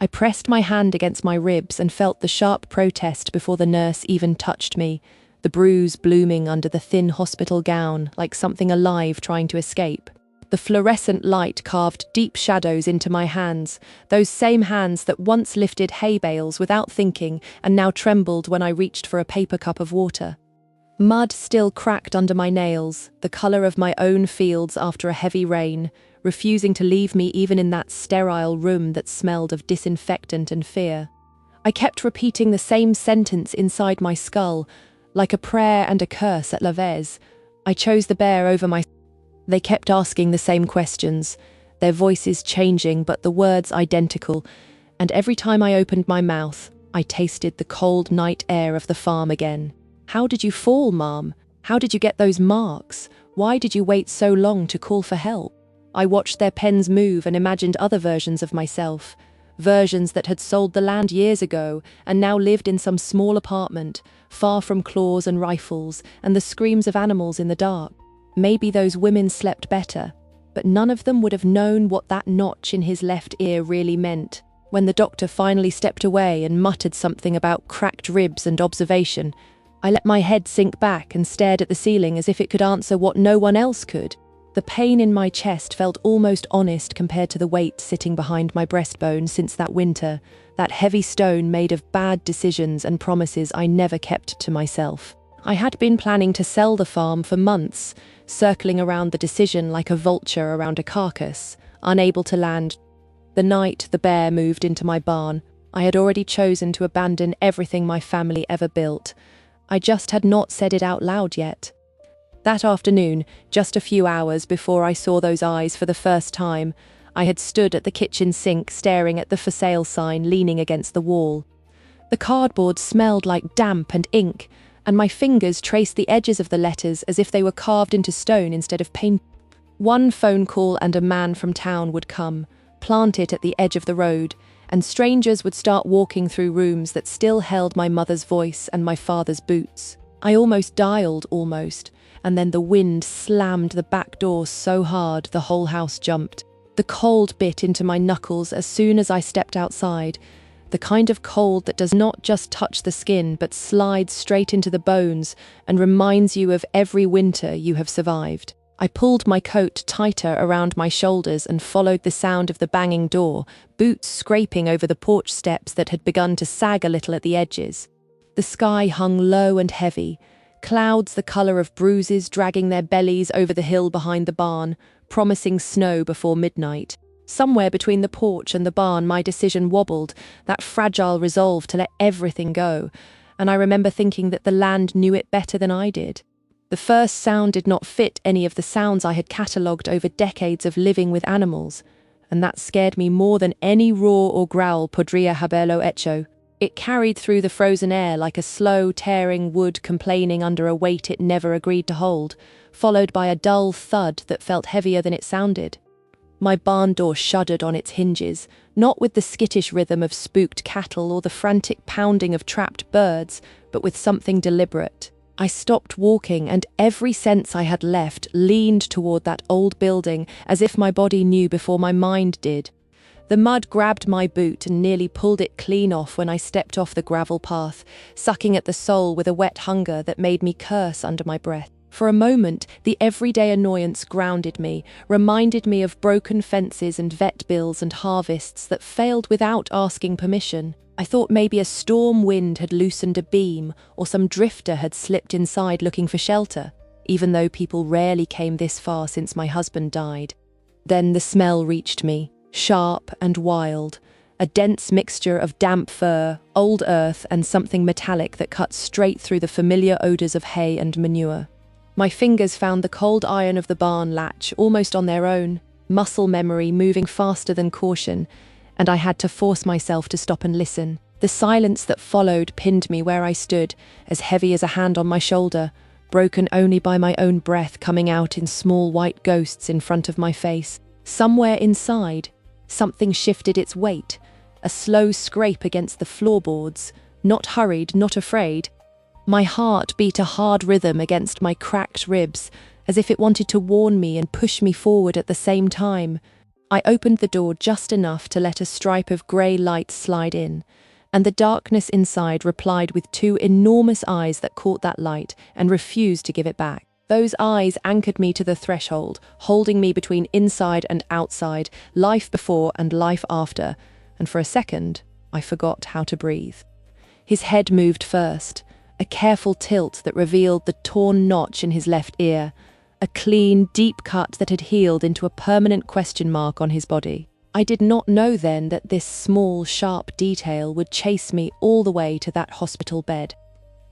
I pressed my hand against my ribs and felt the sharp protest before the nurse even touched me, the bruise blooming under the thin hospital gown like something alive trying to escape. The fluorescent light carved deep shadows into my hands, those same hands that once lifted hay bales without thinking and now trembled when I reached for a paper cup of water. Mud still cracked under my nails, the colour of my own fields after a heavy rain, refusing to leave me even in that sterile room that smelled of disinfectant and fear. I kept repeating the same sentence inside my skull, like a prayer and a curse at Lavez. I chose the bear over my... They kept asking the same questions, their voices changing but the words identical, and every time I opened my mouth, I tasted the cold night air of the farm again. "How did you fall, Mom? How did you get those marks? Why did you wait so long to call for help?" I watched their pens move and imagined other versions of myself, versions that had sold the land years ago and now lived in some small apartment, far from claws and rifles and the screams of animals in the dark. Maybe those women slept better, but none of them would have known what that notch in his left ear really meant. When the doctor finally stepped away and muttered something about cracked ribs and observation, I let my head sink back and stared at the ceiling as if it could answer what no one else could. The pain in my chest felt almost honest compared to the weight sitting behind my breastbone since that winter, that heavy stone made of bad decisions and promises I never kept to myself. I had been planning to sell the farm for months, circling around the decision like a vulture around a carcass, unable to land. The night the bear moved into my barn, I had already chosen to abandon everything my family ever built. I just had not said it out loud yet. That afternoon, just a few hours before I saw those eyes for the first time, I had stood at the kitchen sink staring at the for sale sign leaning against the wall. The cardboard smelled like damp and ink, and my fingers traced the edges of the letters as if they were carved into stone instead of paint. One phone call and a man from town would come, plant it at the edge of the road, and strangers would start walking through rooms that still held my mother's voice and my father's boots. I almost dialed, and then the wind slammed the back door so hard the whole house jumped. The cold bit into my knuckles as soon as I stepped outside, the kind of cold that does not just touch the skin but slides straight into the bones and reminds you of every winter you have survived. I pulled my coat tighter around my shoulders and followed the sound of the banging door, boots scraping over the porch steps that had begun to sag a little at the edges. The sky hung low and heavy, clouds the colour of bruises dragging their bellies over the hill behind the barn, promising snow before midnight. Somewhere between the porch and the barn my decision wobbled, that fragile resolve to let everything go, and I remember thinking that the land knew it better than I did. The first sound did not fit any of the sounds I had catalogued over decades of living with animals, and that scared me more than any roar or growl podría haberlo hecho. It carried through the frozen air like a slow, tearing wood complaining under a weight it never agreed to hold, followed by a dull thud that felt heavier than it sounded. My barn door shuddered on its hinges, not with the skittish rhythm of spooked cattle or the frantic pounding of trapped birds, but with something deliberate. I stopped walking, and every sense I had left leaned toward that old building as if my body knew before my mind did. The mud grabbed my boot and nearly pulled it clean off when I stepped off the gravel path, sucking at the sole with a wet hunger that made me curse under my breath. For a moment, the everyday annoyance grounded me, reminded me of broken fences and vet bills and harvests that failed without asking permission. I thought maybe a storm wind had loosened a beam or some drifter had slipped inside looking for shelter, even though people rarely came this far since my husband died. Then the smell reached me, sharp and wild, a dense mixture of damp fur, old earth, and something metallic that cut straight through the familiar odours of hay and manure. My fingers found the cold iron of the barn latch almost on their own, muscle memory moving faster than caution, and I had to force myself to stop and listen. The silence that followed pinned me where I stood, as heavy as a hand on my shoulder, broken only by my own breath coming out in small white ghosts in front of my face. Somewhere inside, something shifted its weight, a slow scrape against the floorboards, not hurried, not afraid. My heart beat a hard rhythm against my cracked ribs, as if it wanted to warn me and push me forward at the same time. I opened the door just enough to let a stripe of grey light slide in, and the darkness inside replied with two enormous eyes that caught that light and refused to give it back. Those eyes anchored me to the threshold, holding me between inside and outside, life before and life after, and for a second, I forgot how to breathe. His head moved first, a careful tilt that revealed the torn notch in his left ear, a clean, deep cut that had healed into a permanent question mark on his body. I did not know then that this small, sharp detail would chase me all the way to that hospital bed.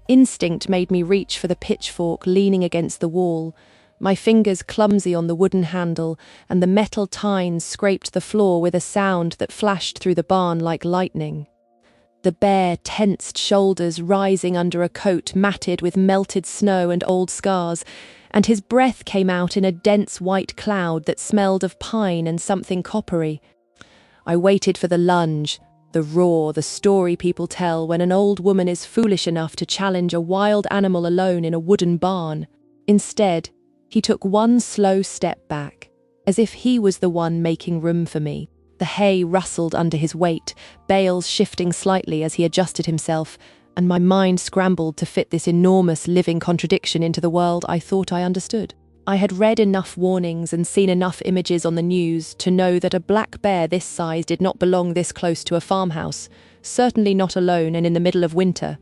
Instinct made me reach for the pitchfork leaning against the wall, my fingers clumsy on the wooden handle, and the metal tines scraped the floor with a sound that flashed through the barn like lightning. The bare, tensed shoulders rising under a coat matted with melted snow and old scars, and his breath came out in a dense white cloud that smelled of pine and something coppery. I waited for the lunge, the roar, the story people tell when an old woman is foolish enough to challenge a wild animal alone in a wooden barn. Instead, he took one slow step back, as if he was the one making room for me. The hay rustled under his weight, bales shifting slightly as he adjusted himself, and my mind scrambled to fit this enormous living contradiction into the world I thought I understood. I had read enough warnings and seen enough images on the news to know that a black bear this size did not belong this close to a farmhouse, certainly not alone and in the middle of winter.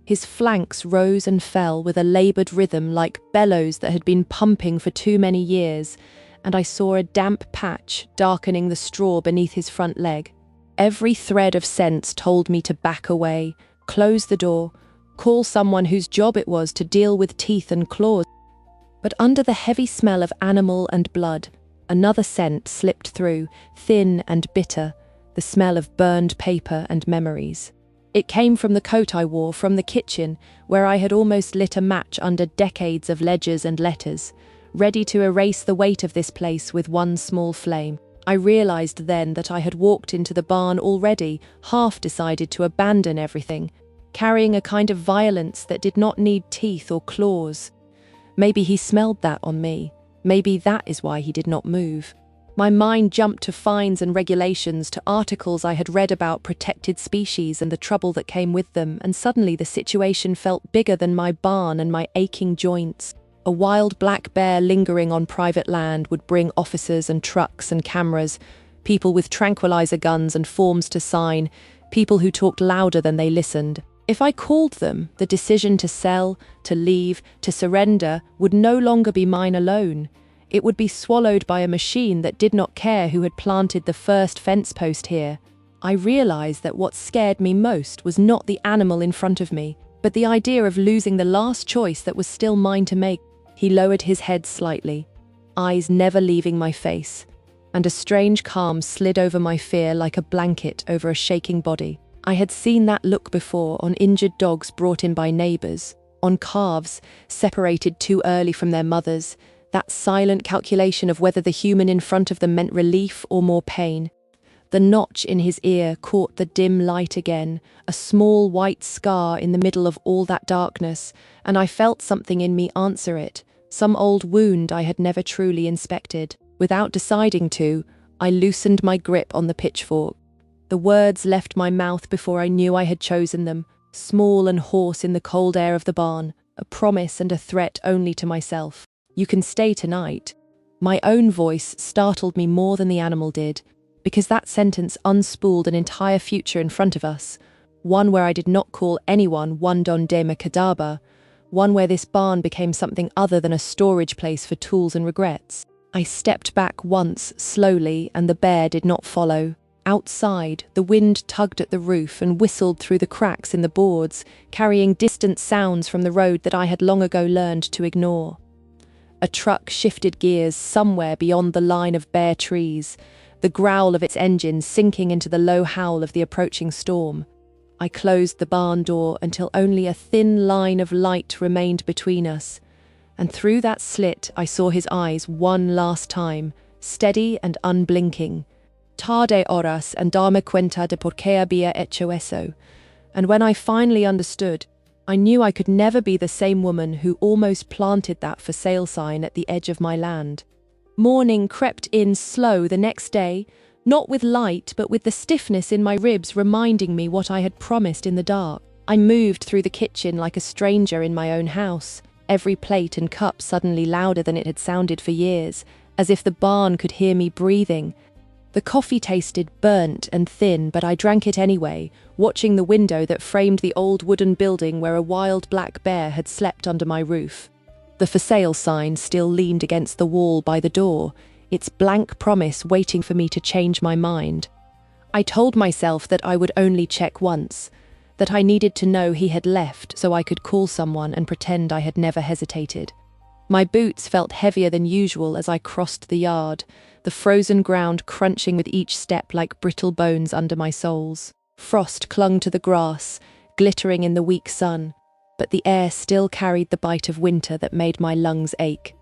His flanks rose and fell with a laboured rhythm like bellows that had been pumping for too many years, and I saw a damp patch darkening the straw beneath his front leg. Every thread of sense told me to back away, close the door, call someone whose job it was to deal with teeth and claws. But under the heavy smell of animal and blood, another scent slipped through, thin and bitter, the smell of burned paper and memories. It came from the coat I wore, from the kitchen, where I had almost lit a match under decades of ledgers and letters, ready to erase the weight of this place with one small flame. I realized then that I had walked into the barn already, half decided to abandon everything, carrying a kind of violence that did not need teeth or claws. Maybe he smelled that on me. Maybe that is why he did not move. My mind jumped to fines and regulations, to articles I had read about protected species and the trouble that came with them, and suddenly the situation felt bigger than my barn and my aching joints. A wild black bear lingering on private land would bring officers and trucks and cameras, people with tranquilizer guns and forms to sign, people who talked louder than they listened. If I called them, the decision to sell, to leave, to surrender would no longer be mine alone. It would be swallowed by a machine that did not care who had planted the first fence post here. I realized that what scared me most was not the animal in front of me, but the idea of losing the last choice that was still mine to make. He lowered his head slightly, eyes never leaving my face, and a strange calm slid over my fear like a blanket over a shaking body. I had seen that look before on injured dogs brought in by neighbours, on calves separated too early from their mothers, that silent calculation of whether the human in front of them meant relief or more pain. The notch in his ear caught the dim light again, a small white scar in the middle of all that darkness, and I felt something in me answer it, some old wound I had never truly inspected. Without deciding to, I loosened my grip on the pitchfork. The words left my mouth before I knew I had chosen them, small and hoarse in the cold air of the barn, a promise and a threat only to myself. "You can stay tonight." My own voice startled me more than the animal did, because that sentence unspooled an entire future in front of us, one where I did not call anyone one Don de Macadaba, one where this barn became something other than a storage place for tools and regrets. I stepped back once, slowly, and the bear did not follow. Outside, the wind tugged at the roof and whistled through the cracks in the boards, carrying distant sounds from the road that I had long ago learned to ignore. A truck shifted gears somewhere beyond the line of bare trees, the growl of its engine sinking into the low howl of the approaching storm. I closed the barn door until only a thin line of light remained between us, and through that slit I saw his eyes one last time, steady and unblinking. Tarde horas and darme cuenta de por qué había hecho eso. And when I finally understood, I knew I could never be the same woman who almost planted that for sale sign at the edge of my land. Morning crept in slow the next day, not with light but with the stiffness in my ribs reminding me what I had promised in the dark. I moved through the kitchen like a stranger in my own house, every plate and cup suddenly louder than it had sounded for years, as if the barn could hear me breathing. The coffee tasted burnt and thin, but I drank it anyway, watching the window that framed the old wooden building where a wild black bear had slept under my roof. The for sale sign still leaned against the wall by the door, its blank promise waiting for me to change my mind. I told myself that I would only check once, that I needed to know he had left so I could call someone and pretend I had never hesitated. My boots felt heavier than usual as I crossed the yard, the frozen ground crunching with each step like brittle bones under my soles. Frost clung to the grass, glittering in the weak sun, but the air still carried the bite of winter that made my lungs ache.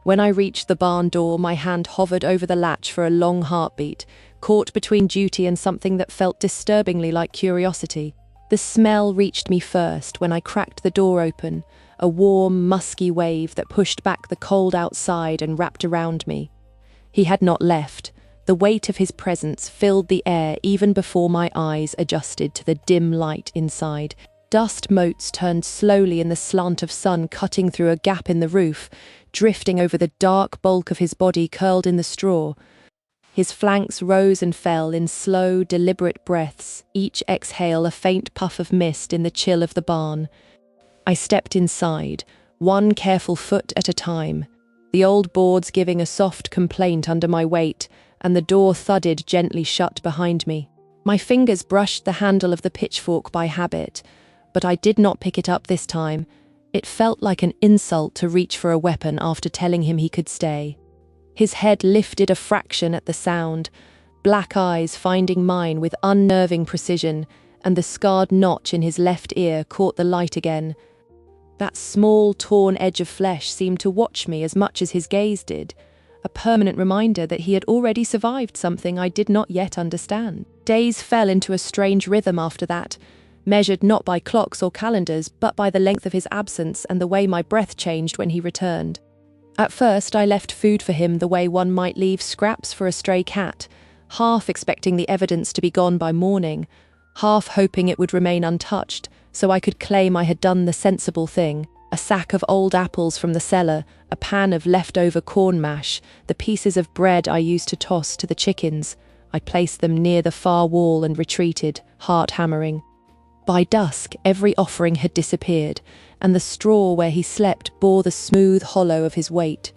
When I reached the barn door, my hand hovered over the latch for a long heartbeat, caught between duty and something that felt disturbingly like curiosity. The smell reached me first when I cracked the door open, a warm, musky wave that pushed back the cold outside and wrapped around me. He had not left. The weight of his presence filled the air even before my eyes adjusted to the dim light inside. Dust motes turned slowly in the slant of sun cutting through a gap in the roof, drifting over the dark bulk of his body curled in the straw. His flanks rose and fell in slow, deliberate breaths, each exhale a faint puff of mist in the chill of the barn. I stepped inside, one careful foot at a time, the old boards giving a soft complaint under my weight, and the door thudded gently shut behind me. My fingers brushed the handle of the pitchfork by habit, but I did not pick it up this time. It felt like an insult to reach for a weapon after telling him he could stay. His head lifted a fraction at the sound, black eyes finding mine with unnerving precision, and the scarred notch in his left ear caught the light again. That small, torn edge of flesh seemed to watch me as much as his gaze did, a permanent reminder that he had already survived something I did not yet understand. Days fell into a strange rhythm after that, measured not by clocks or calendars, but by the length of his absence and the way my breath changed when he returned. At first, I left food for him the way one might leave scraps for a stray cat, half expecting the evidence to be gone by morning, half hoping it would remain untouched, so I could claim I had done the sensible thing. A sack of old apples from the cellar, a pan of leftover corn mash, the pieces of bread I used to toss to the chickens. I placed them near the far wall and retreated, heart hammering. By dusk, every offering had disappeared, and the straw where he slept bore the smooth hollow of his weight.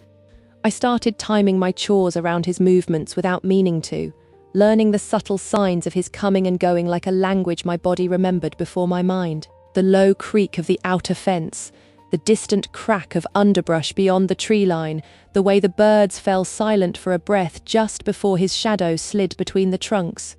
I started timing my chores around his movements without meaning to, learning the subtle signs of his coming and going like a language my body remembered before my mind. The low creak of the outer fence, the distant crack of underbrush beyond the tree line, the way the birds fell silent for a breath just before his shadow slid between the trunks.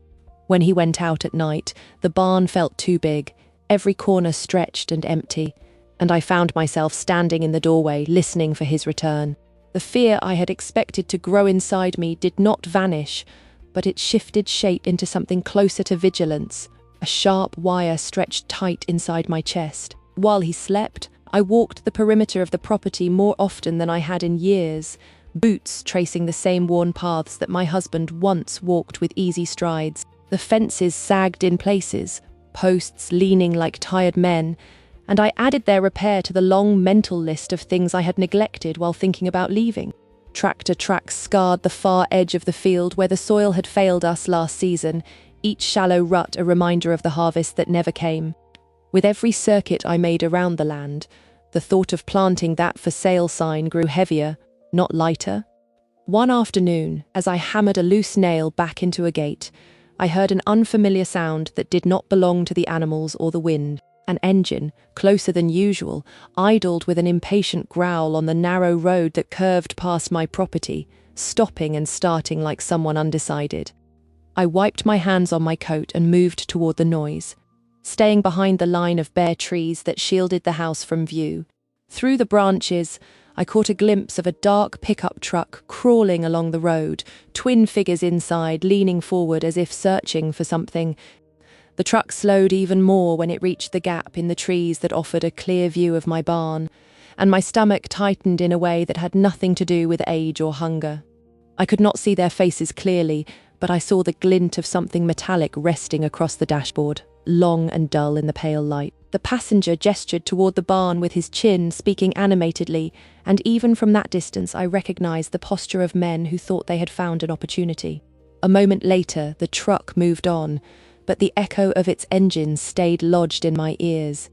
When he went out at night, the barn felt too big, every corner stretched and empty, and I found myself standing in the doorway, listening for his return. The fear I had expected to grow inside me did not vanish, but it shifted shape into something closer to vigilance, a sharp wire stretched tight inside my chest. While he slept, I walked the perimeter of the property more often than I had in years, boots tracing the same worn paths that my husband once walked with easy strides. The fences sagged in places, posts leaning like tired men, and I added their repair to the long mental list of things I had neglected while thinking about leaving. Tractor tracks scarred the far edge of the field where the soil had failed us last season, each shallow rut a reminder of the harvest that never came. With every circuit I made around the land, the thought of planting that for sale sign grew heavier, not lighter. One afternoon, as I hammered a loose nail back into a gate, I heard an unfamiliar sound that did not belong to the animals or the wind. An engine, closer than usual, idled with an impatient growl on the narrow road that curved past my property, stopping and starting like someone undecided. I wiped my hands on my coat and moved toward the noise, staying behind the line of bare trees that shielded the house from view. Through the branches, I caught a glimpse of a dark pickup truck crawling along the road, twin figures inside leaning forward as if searching for something. The truck slowed even more when it reached the gap in the trees that offered a clear view of my barn, and my stomach tightened in a way that had nothing to do with age or hunger. I could not see their faces clearly, but I saw the glint of something metallic resting across the dashboard, long and dull in the pale light. The passenger gestured toward the barn with his chin, speaking animatedly, and even from that distance I recognized the posture of men who thought they had found an opportunity. A moment later, the truck moved on, but the echo of its engine stayed lodged in my ears.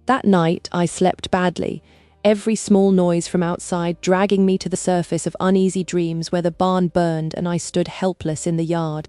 That night, I slept badly, every small noise from outside dragging me to the surface of uneasy dreams where the barn burned and I stood helpless in the yard.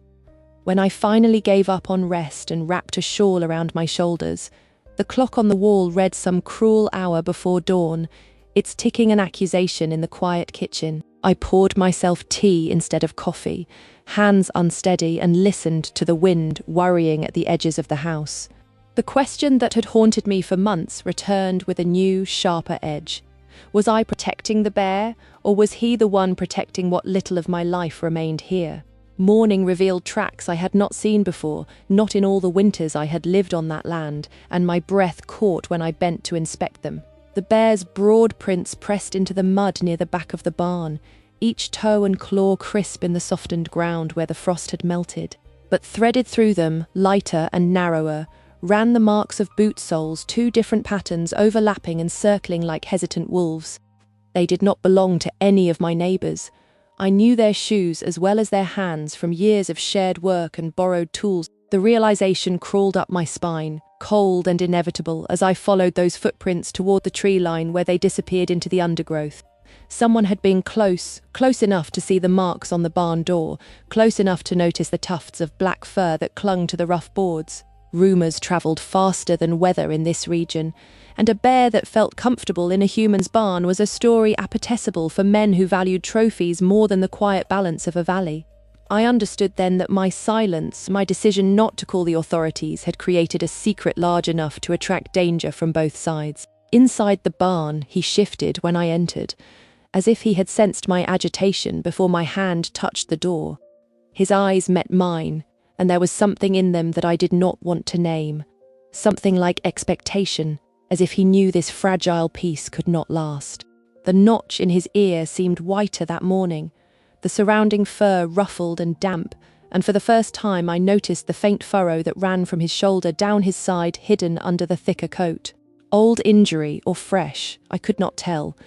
When I finally gave up on rest and wrapped a shawl around my shoulders, the clock on the wall read some cruel hour before dawn, its ticking an accusation in the quiet kitchen. I poured myself tea instead of coffee, hands unsteady, and listened to the wind worrying at the edges of the house. The question that had haunted me for months returned with a new, sharper edge. Was I protecting the bear, or was he the one protecting what little of my life remained here? Morning revealed tracks I had not seen before, not in all the winters I had lived on that land, and my breath caught when I bent to inspect them. The bear's broad prints pressed into the mud near the back of the barn, each toe and claw crisp in the softened ground where the frost had melted. But threaded through them, lighter and narrower, ran the marks of boot soles, two different patterns overlapping and circling like hesitant wolves. They did not belong to any of my neighbours. I knew their shoes as well as their hands from years of shared work and borrowed tools. The realization crawled up my spine, cold and inevitable, as I followed those footprints toward the tree line where they disappeared into the undergrowth. Someone had been close enough to see the marks on the barn door, close enough to notice the tufts of black fur that clung to the rough boards. Rumours travelled faster than weather in this region, and a bear that felt comfortable in a human's barn was a story appetible for men who valued trophies more than the quiet balance of a valley. I understood then that my silence, my decision not to call the authorities, had created a secret large enough to attract danger from both sides. Inside the barn, he shifted when I entered, as if he had sensed my agitation before my hand touched the door. His eyes met mine, and there was something in them that I did not want to name. Something like expectation, as if he knew this fragile peace could not last. The notch in his ear seemed whiter that morning, the surrounding fur ruffled and damp, and for the first time I noticed the faint furrow that ran from his shoulder down his side, hidden under the thicker coat. Old injury or fresh, I could not tell,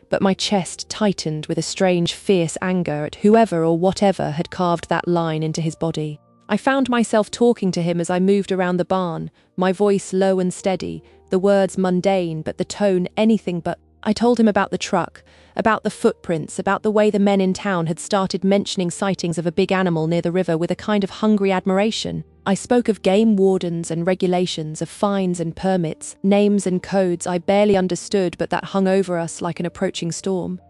but my chest tightened with a strange, fierce anger at whoever or whatever had carved that line into his body. I found myself talking to him as I moved around the barn, my voice low and steady, the words mundane but the tone anything but. I told him about the truck, about the footprints, about the way the men in town had started mentioning sightings of a big animal near the river with a kind of hungry admiration. I spoke of game wardens and regulations, of fines and permits, names and codes I barely understood but that hung over us like an approaching storm.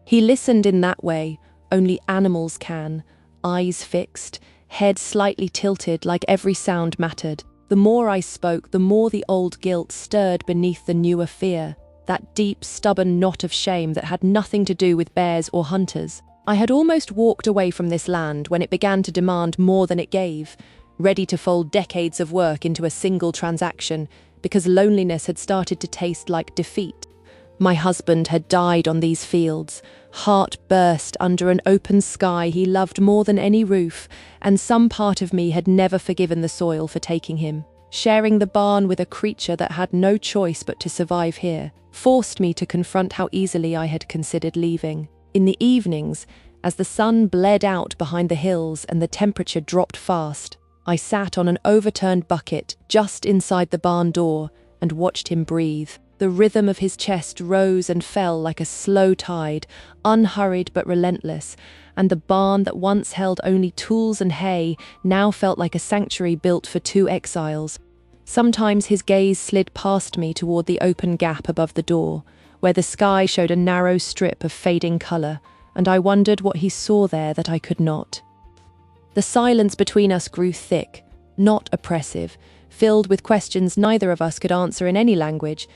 He listened in that way only animals can, eyes fixed, head slightly tilted like every sound mattered. The more I spoke, the more the old guilt stirred beneath the newer fear, that deep, stubborn knot of shame that had nothing to do with bears or hunters. I had almost walked away from this land when it began to demand more than it gave, ready to fold decades of work into a single transaction, because loneliness had started to taste like defeat. My husband had died on these fields, heart burst under an open sky he loved more than any roof, and some part of me had never forgiven the soil for taking him. Sharing the barn with a creature that had no choice but to survive here forced me to confront how easily I had considered leaving. In the evenings, as the sun bled out behind the hills and the temperature dropped fast, I sat on an overturned bucket just inside the barn door and watched him breathe. The rhythm of his chest rose and fell like a slow tide, unhurried but relentless, and the barn that once held only tools and hay now felt like a sanctuary built for two exiles. Sometimes his gaze slid past me toward the open gap above the door, where the sky showed a narrow strip of fading colour, and I wondered what he saw there that I could not. The silence between us grew thick, not oppressive, filled with questions neither of us could answer in any language.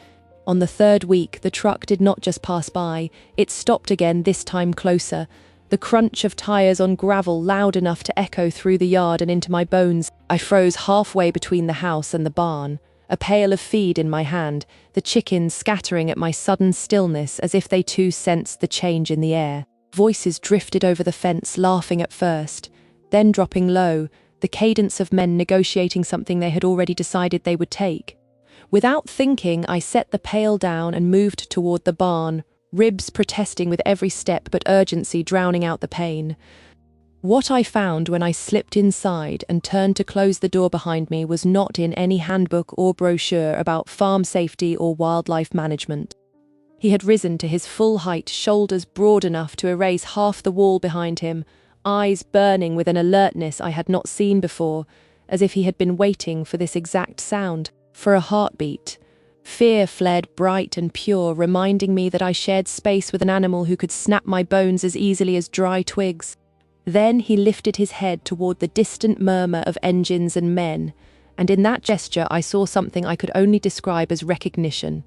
On the third week, the truck did not just pass by, it stopped again, this time closer, the crunch of tyres on gravel loud enough to echo through the yard and into my bones. I froze halfway between the house and the barn, a pail of feed in my hand, the chickens scattering at my sudden stillness as if they too sensed the change in the air. Voices drifted over the fence, laughing at first, then dropping low, the cadence of men negotiating something they had already decided they would take. Without thinking, I set the pail down and moved toward the barn, ribs protesting with every step but urgency drowning out the pain. What I found when I slipped inside and turned to close the door behind me was not in any handbook or brochure about farm safety or wildlife management. He had risen to his full height, shoulders broad enough to erase half the wall behind him, eyes burning with an alertness I had not seen before, as if he had been waiting for this exact sound, for a heartbeat. Fear fled bright and pure, reminding me that I shared space with an animal who could snap my bones as easily as dry twigs. Then he lifted his head toward the distant murmur of engines and men, and in that gesture I saw something I could only describe as recognition.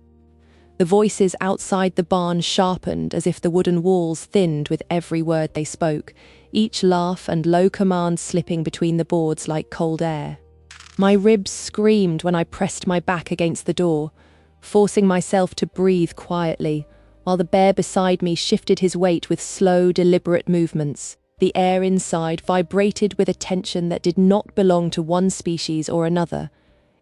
The voices outside the barn sharpened as if the wooden walls thinned with every word they spoke, each laugh and low command slipping between the boards like cold air. My ribs screamed when I pressed my back against the door, forcing myself to breathe quietly, while the bear beside me shifted his weight with slow, deliberate movements. The air inside vibrated with a tension that did not belong to one species or another.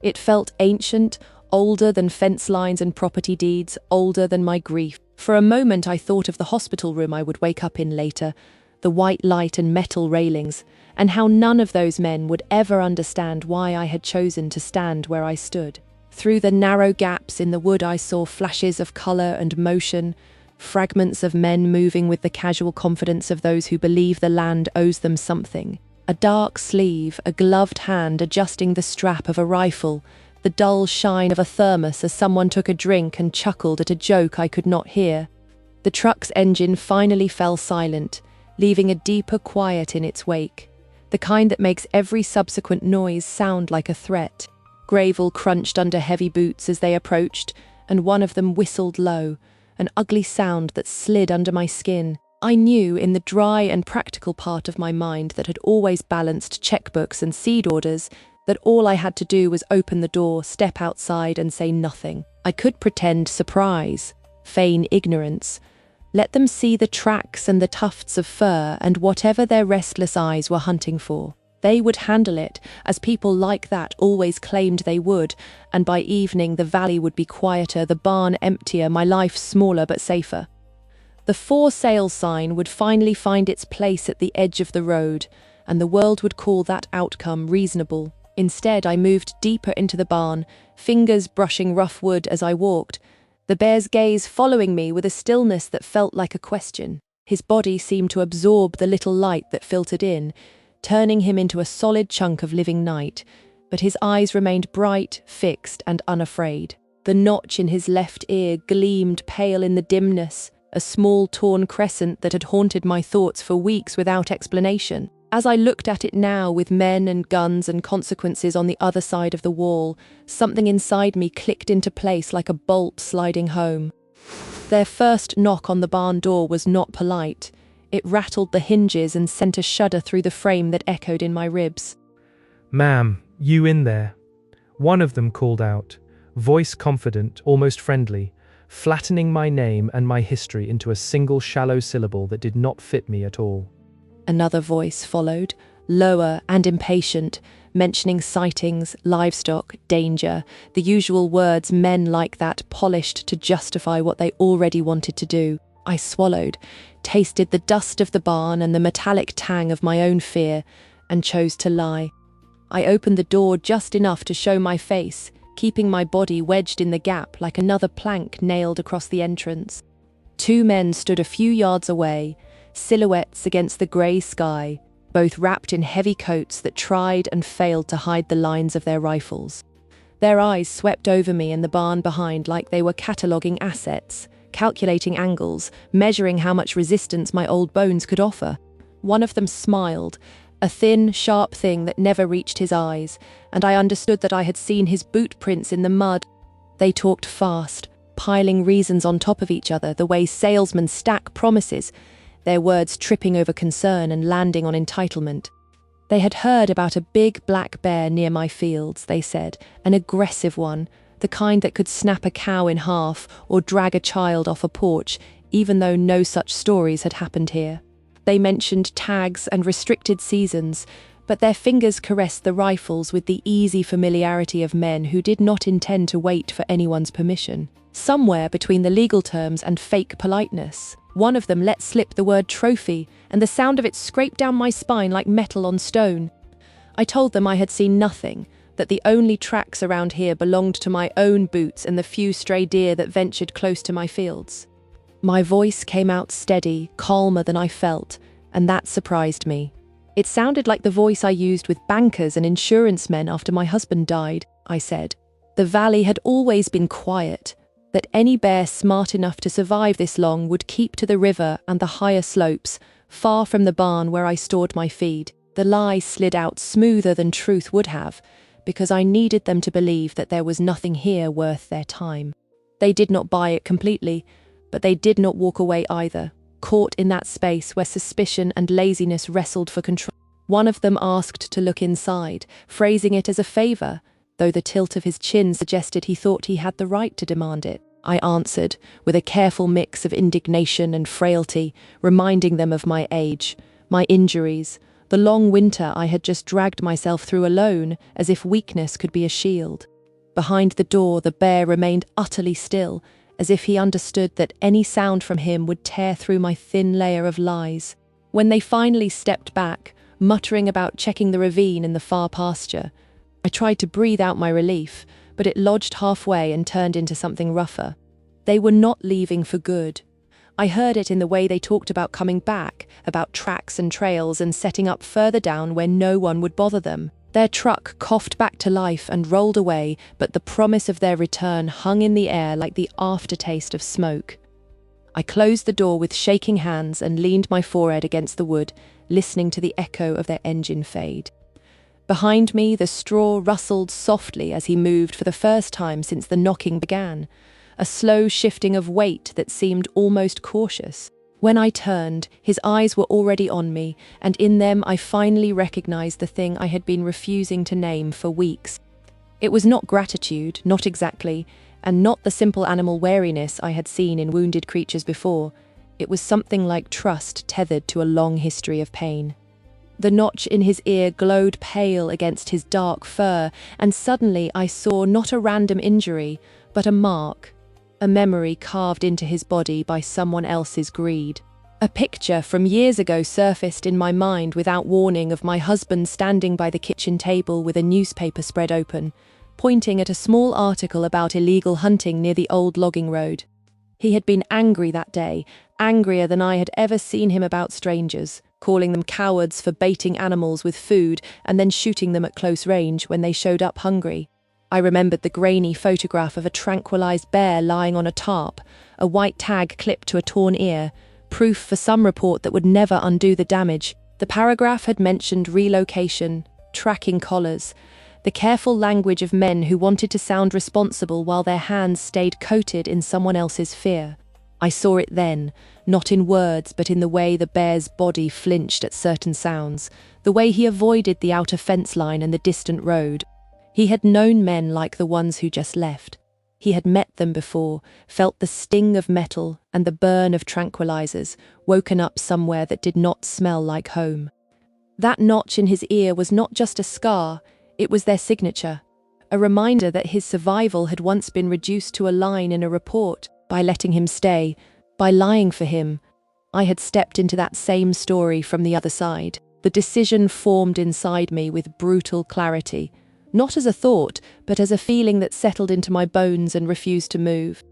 It felt ancient, older than fence lines and property deeds, older than my grief. For a moment I thought of the hospital room I would wake up in later, the white light and metal railings, and how none of those men would ever understand why I had chosen to stand where I stood. Through the narrow gaps in the wood I saw flashes of colour and motion, fragments of men moving with the casual confidence of those who believe the land owes them something. A dark sleeve, a gloved hand adjusting the strap of a rifle, the dull shine of a thermos as someone took a drink and chuckled at a joke I could not hear. The truck's engine finally fell silent, leaving a deeper quiet in its wake, the kind that makes every subsequent noise sound like a threat. Gravel crunched under heavy boots as they approached, and one of them whistled low, an ugly sound that slid under my skin. I knew in the dry and practical part of my mind that had always balanced checkbooks and seed orders that all I had to do was open the door, step outside and say nothing. I could pretend surprise, feign ignorance, let them see the tracks and the tufts of fur and whatever their restless eyes were hunting for. They would handle it, as people like that always claimed they would, and by evening the valley would be quieter, the barn emptier, my life smaller but safer. The for sale sign would finally find its place at the edge of the road, and the world would call that outcome reasonable. Instead, I moved deeper into the barn, fingers brushing rough wood as I walked, the bear's gaze following me with a stillness that felt like a question. His body seemed to absorb the little light that filtered in, turning him into a solid chunk of living night, but his eyes remained bright, fixed, and unafraid. The notch in his left ear gleamed pale in the dimness, a small torn crescent that had haunted my thoughts for weeks without explanation. As I looked at it now, with men and guns and consequences on the other side of the wall, something inside me clicked into place like a bolt sliding home. Their first knock on the barn door was not polite. It rattled the hinges and sent a shudder through the frame that echoed in my ribs. "Ma'am, you in there?" One of them called out, voice confident, almost friendly, flattening my name and my history into a single shallow syllable that did not fit me at all. Another voice followed, lower and impatient, mentioning sightings, livestock, danger, the usual words men like that polished to justify what they already wanted to do. I swallowed, tasted the dust of the barn and the metallic tang of my own fear, and chose to lie. I opened the door just enough to show my face, keeping my body wedged in the gap like another plank nailed across the entrance. Two men stood a few yards away, silhouettes against the grey sky, both wrapped in heavy coats that tried and failed to hide the lines of their rifles. Their eyes swept over me and the barn behind like they were cataloguing assets, calculating angles, measuring how much resistance my old bones could offer. One of them smiled, a thin, sharp thing that never reached his eyes, and I understood that I had seen his boot prints in the mud. They talked fast, piling reasons on top of each other, the way salesmen stack promises, their words tripping over concern and landing on entitlement. They had heard about a big black bear near my fields, they said, an aggressive one, the kind that could snap a cow in half or drag a child off a porch, even though no such stories had happened here. They mentioned tags and restricted seasons, but their fingers caressed the rifles with the easy familiarity of men who did not intend to wait for anyone's permission. Somewhere between the legal terms and fake politeness, one of them let slip the word trophy, and the sound of it scraped down my spine like metal on stone. I told them I had seen nothing, that the only tracks around here belonged to my own boots and the few stray deer that ventured close to my fields. My voice came out steady, calmer than I felt, and that surprised me. It sounded like the voice I used with bankers and insurance men after my husband died, I said. The valley had always been quiet, that any bear smart enough to survive this long would keep to the river and the higher slopes, far from the barn where I stored my feed. The lie slid out smoother than truth would have, because I needed them to believe that there was nothing here worth their time. They did not buy it completely, but they did not walk away either, caught in that space where suspicion and laziness wrestled for control. One of them asked to look inside, phrasing it as a favor, though the tilt of his chin suggested he thought he had the right to demand it. I answered, with a careful mix of indignation and frailty, reminding them of my age, my injuries, the long winter I had just dragged myself through alone, as if weakness could be a shield. Behind the door, the bear remained utterly still, as if he understood that any sound from him would tear through my thin layer of lies. When they finally stepped back, muttering about checking the ravine in the far pasture, I tried to breathe out my relief, but it lodged halfway and turned into something rougher. They were not leaving for good. I heard it in the way they talked about coming back, about tracks and trails and setting up further down where no one would bother them. Their truck coughed back to life and rolled away, but the promise of their return hung in the air like the aftertaste of smoke. I closed the door with shaking hands and leaned my forehead against the wood, listening to the echo of their engine fade. Behind me, the straw rustled softly as he moved for the first time since the knocking began, a slow shifting of weight that seemed almost cautious. When I turned, his eyes were already on me, and in them I finally recognized the thing I had been refusing to name for weeks. It was not gratitude, not exactly, and not the simple animal wariness I had seen in wounded creatures before. It was something like trust tethered to a long history of pain. The notch in his ear glowed pale against his dark fur, and suddenly I saw not a random injury, but a mark. A memory carved into his body by someone else's greed. A picture from years ago surfaced in my mind without warning of my husband standing by the kitchen table with a newspaper spread open, pointing at a small article about illegal hunting near the old logging road. He had been angry that day, angrier than I had ever seen him about strangers, calling them cowards for baiting animals with food and then shooting them at close range when they showed up hungry. I remembered the grainy photograph of a tranquilized bear lying on a tarp, a white tag clipped to a torn ear, proof for some report that would never undo the damage. The paragraph had mentioned relocation, tracking collars, the careful language of men who wanted to sound responsible while their hands stayed coated in someone else's fear. I saw it then, not in words but in the way the bear's body flinched at certain sounds, the way he avoided the outer fence line and the distant road. He had known men like the ones who just left. He had met them before, felt the sting of metal and the burn of tranquilizers, woken up somewhere that did not smell like home. That notch in his ear was not just a scar, it was their signature, a reminder that his survival had once been reduced to a line in a report. By letting him stay, by lying for him, I had stepped into that same story from the other side. The decision formed inside me with brutal clarity, not as a thought, but as a feeling that settled into my bones and refused to move.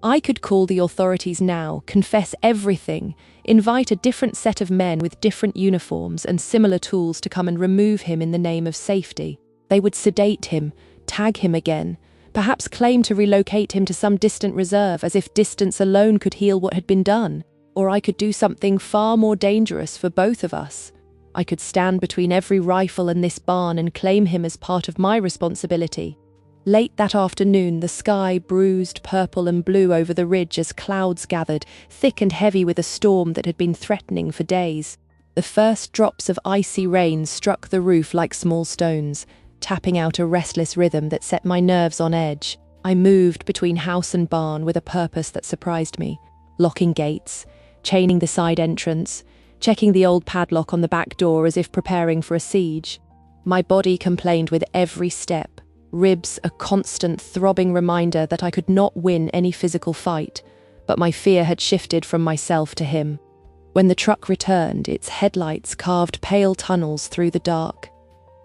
I could call the authorities now, confess everything, invite a different set of men with different uniforms and similar tools to come and remove him in the name of safety. They would sedate him, tag him again, perhaps claim to relocate him to some distant reserve as if distance alone could heal what had been done. Or I could do something far more dangerous for both of us. I could stand between every rifle and this barn and claim him as part of my responsibility. Late that afternoon, the sky bruised purple and blue over the ridge as clouds gathered, thick and heavy with a storm that had been threatening for days. The first drops of icy rain struck the roof like small stones, tapping out a restless rhythm that set my nerves on edge. I moved between house and barn with a purpose that surprised me. locking gates, chaining the side entrance, checking the old padlock on the back door as if preparing for a siege. My body complained with every step, ribs a constant throbbing reminder that I could not win any physical fight, but my fear had shifted from myself to him. When the truck returned, its headlights carved pale tunnels through the dark,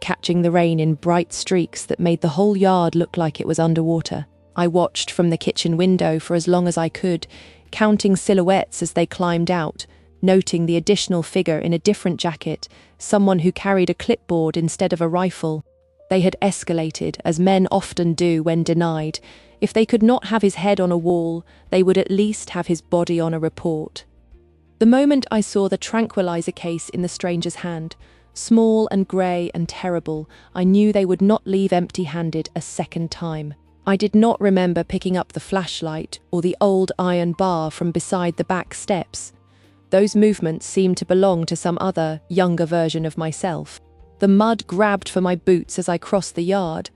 catching the rain in bright streaks that made the whole yard look like it was underwater. I watched from the kitchen window for as long as I could, counting silhouettes as they climbed out, noting the additional figure in a different jacket, someone who carried a clipboard instead of a rifle. They had escalated, as men often do when denied. If they could not have his head on a wall, they would at least have his body on a report. The moment I saw the tranquilizer case in the stranger's hand, small and grey and terrible, I knew they would not leave empty-handed a second time. I did not remember picking up the flashlight or the old iron bar from beside the back steps. Those movements seemed to belong to some other, younger version of myself. The mud grabbed for my boots as I crossed the yard,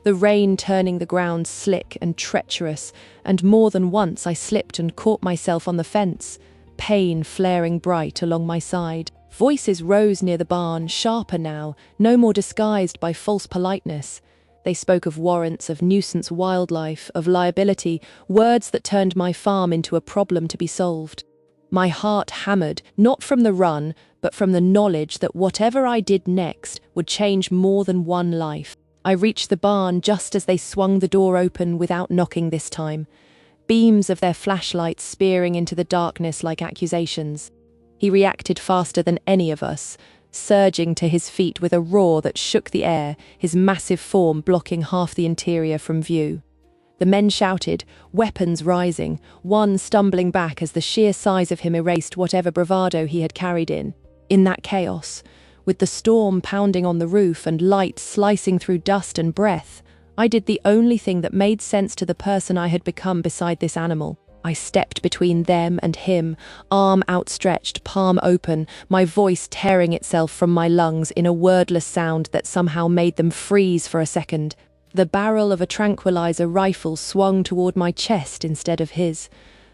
the rain turning the ground slick and treacherous, and more than once I slipped and caught myself on the fence, pain flaring bright along my side. Voices rose near the barn, sharper now, no more disguised by false politeness. They spoke of warrants, of nuisance wildlife, of liability, words that turned my farm into a problem to be solved. My heart hammered, not from the run, but from the knowledge that whatever I did next would change more than one life. I reached the barn just as they swung the door open without knocking this time, beams of their flashlights spearing into the darkness like accusations. He reacted faster than any of us, surging to his feet with a roar that shook the air, his massive form blocking half the interior from view. The men shouted, weapons rising, one stumbling back as the sheer size of him erased whatever bravado he had carried in. In that chaos, with the storm pounding on the roof and light slicing through dust and breath, I did the only thing that made sense to the person I had become beside this animal. I stepped between them and him, arm outstretched, palm open, my voice tearing itself from my lungs in a wordless sound that somehow made them freeze for a second. The barrel of a tranquilizer rifle swung toward my chest instead of his,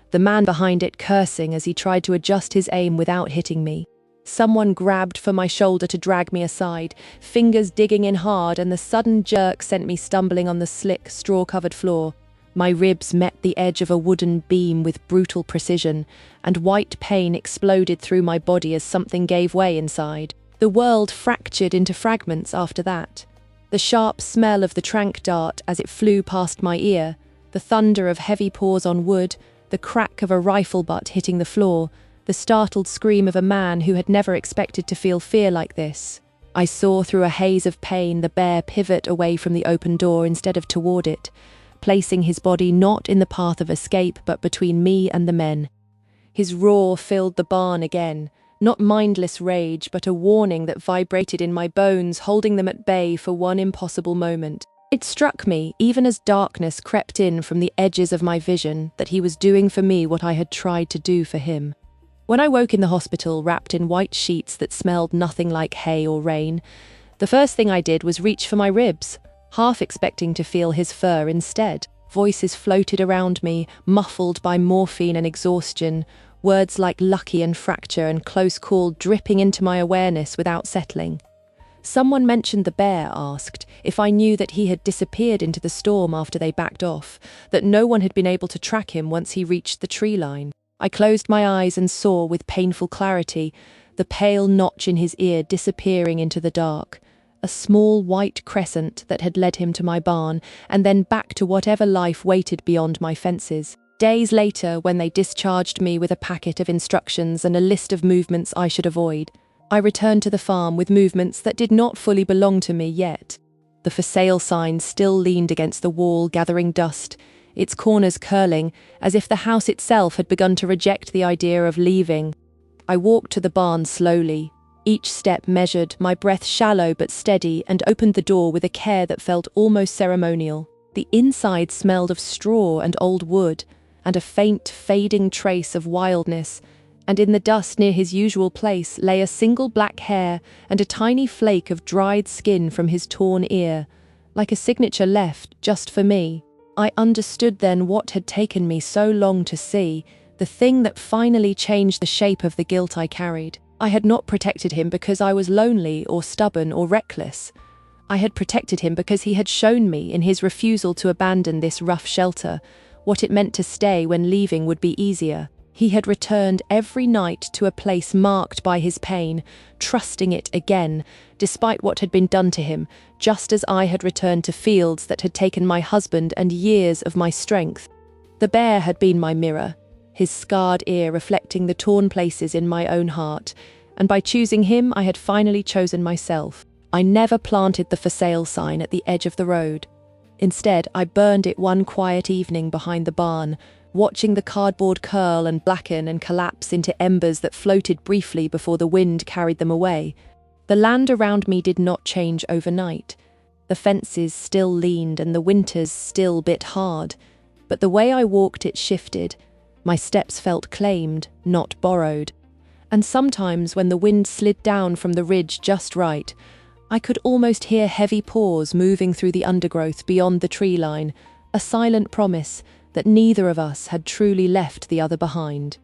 the man behind it cursing as he tried to adjust his aim without hitting me. Someone grabbed for my shoulder to drag me aside, fingers digging in hard, and the sudden jerk sent me stumbling on the slick, straw-covered floor. My ribs met the edge of a wooden beam with brutal precision, and white pain exploded through my body as something gave way inside. The world fractured into fragments after that. The sharp smell of the tranq dart as it flew past my ear, the thunder of heavy paws on wood, the crack of a rifle butt hitting the floor, the startled scream of a man who had never expected to feel fear like this. I saw through a haze of pain the bear pivot away from the open door instead of toward it, placing his body not in the path of escape but between me and the men. His roar filled the barn again, not mindless rage but a warning that vibrated in my bones, holding them at bay for one impossible moment. It struck me, even as darkness crept in from the edges of my vision, that he was doing for me what I had tried to do for him. When I woke in the hospital, wrapped in white sheets that smelled nothing like hay or rain, the first thing I did was reach for my ribs, half expecting to feel his fur instead. Voices floated around me, muffled by morphine and exhaustion, words like lucky and fracture and close call dripping into my awareness without settling. Someone mentioned the bear, asked if I knew that he had disappeared into the storm after they backed off, that no one had been able to track him once he reached the tree line. I closed my eyes and saw with painful clarity the pale notch in his ear disappearing into the dark, a small white crescent that had led him to my barn and then back to whatever life waited beyond my fences. Days later, when they discharged me with a packet of instructions and a list of movements I should avoid, I returned to the farm with movements that did not fully belong to me yet. The for sale sign still leaned against the wall, gathering dust, its corners curling, as if the house itself had begun to reject the idea of leaving. I walked to the barn slowly, each step measured, my breath shallow but steady, and opened the door with a care that felt almost ceremonial. The inside smelled of straw and old wood, and a faint, fading trace of wildness, and in the dust near his usual place lay a single black hair and a tiny flake of dried skin from his torn ear, like a signature left just for me. I understood then what had taken me so long to see, the thing that finally changed the shape of the guilt I carried. I had not protected him because I was lonely or stubborn or reckless. I had protected him because he had shown me, in his refusal to abandon this rough shelter, what it meant to stay when leaving would be easier. He had returned every night to a place marked by his pain, trusting it again, despite what had been done to him, just as I had returned to fields that had taken my husband and years of my strength. The bear had been my mirror, his scarred ear reflecting the torn places in my own heart, and by choosing him I had finally chosen myself. I never planted the for sale sign at the edge of the road. Instead, I burned it one quiet evening behind the barn, watching the cardboard curl and blacken and collapse into embers that floated briefly before the wind carried them away. The land around me did not change overnight. The fences still leaned and the winters still bit hard, but the way I walked it shifted. My steps felt claimed, not borrowed. And sometimes when the wind slid down from the ridge just right, I could almost hear heavy paws moving through the undergrowth beyond the tree line, a silent promise that neither of us had truly left the other behind.